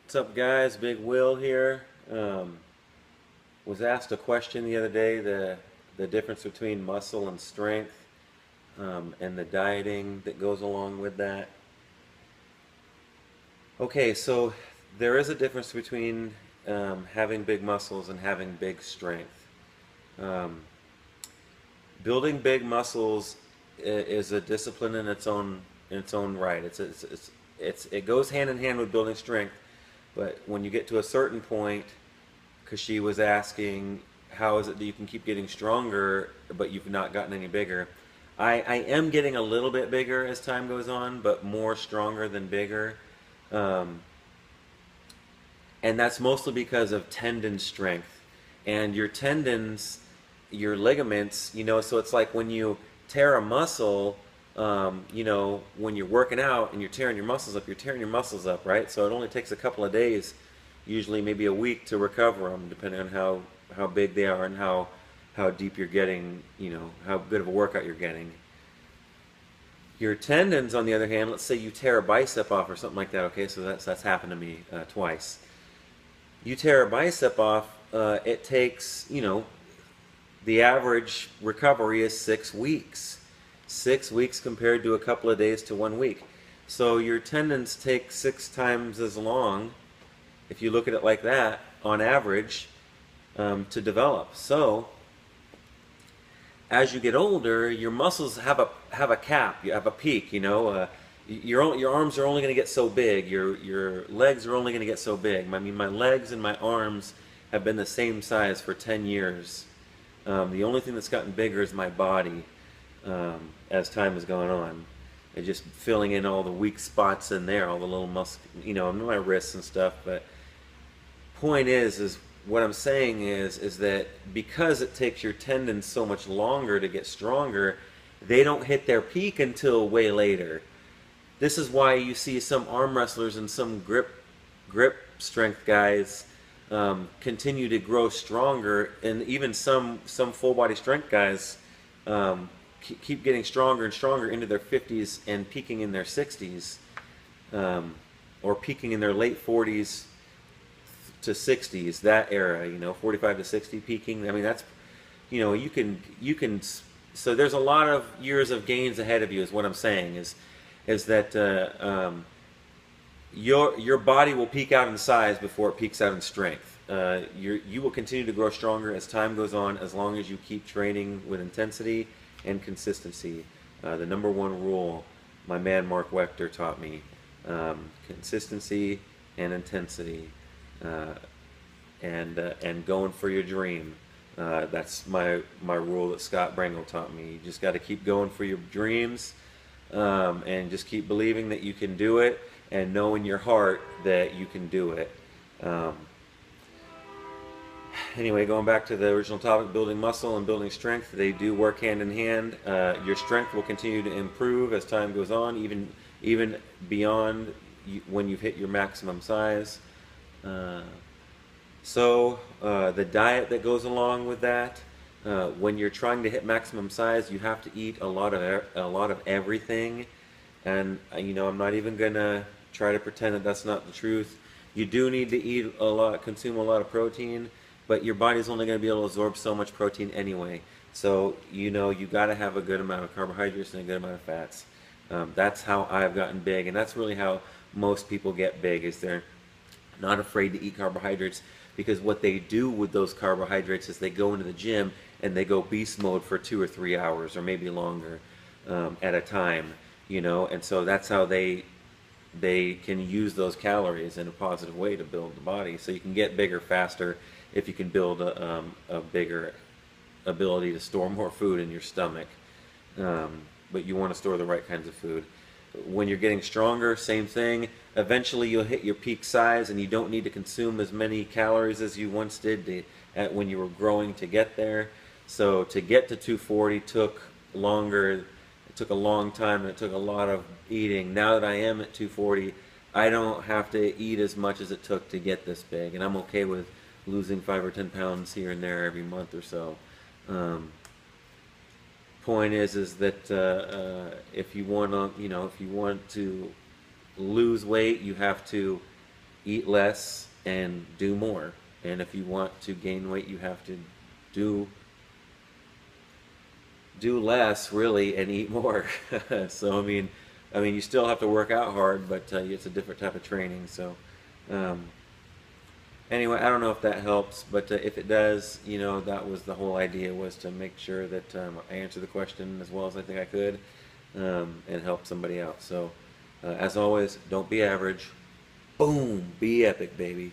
What's up, guys? Big Will here. Was asked a question the other day, the difference between muscle and strength, and the dieting that goes along with that. Okay, so there is a difference between having big muscles and having big strength. Um, Building big muscles is a discipline in its own right. It goes hand in hand with building strength, but when you get to a certain point, because she was asking how is it that you can keep getting stronger but you've not gotten any bigger. I am getting a little bit bigger as time goes on, but more stronger than bigger. Um, and that's mostly because of tendon strength. And your tendons, your ligaments, so it's like when you tear a muscle, when you're working out and you're tearing your muscles up, you're tearing your muscles up, right? So it only takes a couple of days, usually maybe a week, to recover them, depending on how big they are and how deep you're getting, how good of a workout you're getting. Your tendons, on the other hand, let's say you tear a bicep off or something like that. Okay, so that's happened to me twice. You tear a bicep off, it takes, the average recovery is 6 weeks. 6 weeks compared to a couple of days to 1 week. So your tendons take 6 times as long, if you look at it like that, on average, to develop. So as you get older, your muscles have a cap. You have a peak. Your arms are only going to get so big. Your legs are only going to get so big. I mean, my legs and my arms have been the same size for 10 years. The only thing that's gotten bigger is my body, as time has gone on. And just filling in all the weak spots in there, all the little muscle, my wrists and stuff. But point is what I'm saying is that because it takes your tendons so much longer to get stronger, they don't hit their peak until way later. This is why you see some arm wrestlers and some grip strength guys continue to grow stronger, and even some full body strength guys keep getting stronger and stronger into their 50s and peaking in their 60s, or peaking in their late 40s to 60s, that era, 45 to 60 peaking. I mean, that's, you can, so there's a lot of years of gains ahead of you, is what I'm saying, is that your body will peak out in size before it peaks out in strength. You will continue to grow stronger as time goes on, as long as you keep training with intensity and consistency. The number one rule my man Mark Wechter taught me: consistency and intensity, and going for your dream. That's my rule that Scott Brangle taught me. You just got to keep going for your dreams, and just keep believing that you can do it, and know in your heart that you can do it. Anyway, going back to the original topic, building muscle and building strength, they do work hand in hand. Your strength will continue to improve as time goes on, even beyond when you've hit your maximum size. So the diet that goes along with that, when you're trying to hit maximum size, you have to eat a lot of everything. And I'm not even gonna try to pretend that that's not the truth. You do need to eat a lot, consume a lot of protein, but your body's only going to be able to absorb so much protein anyway. So you got to have a good amount of carbohydrates and a good amount of fats. That's how I've gotten big, and that's really how most people get big. Is they're not afraid to eat carbohydrates, because what they do with those carbohydrates is they go into the gym and they go beast mode for 2 or 3 hours or maybe longer at a time. And so that's how they can use those calories in a positive way to build the body. So you can get bigger faster if you can build a bigger ability to store more food in your stomach. But you want to store the right kinds of food. When you're getting stronger, same thing. Eventually you'll hit your peak size, and you don't need to consume as many calories as you once did when you were growing to get there. So to get to 240 took longer. It took a long time, and it took a lot of eating. Now that I am at 240, I don't have to eat as much as it took to get this big, and I'm okay with losing 5 or 10 pounds here and there every month or so. Point is that if you want to lose weight, you have to eat less and do more. And if you want to gain weight, you have to do less really and eat more. So I mean, you still have to work out hard, but it's a different type of training. So um, anyway, I don't know if that helps, but if it does, that was the whole idea, was to make sure that I answered the question as well as I think I could, and help somebody out. So as always, don't be average. Boom, be epic, baby.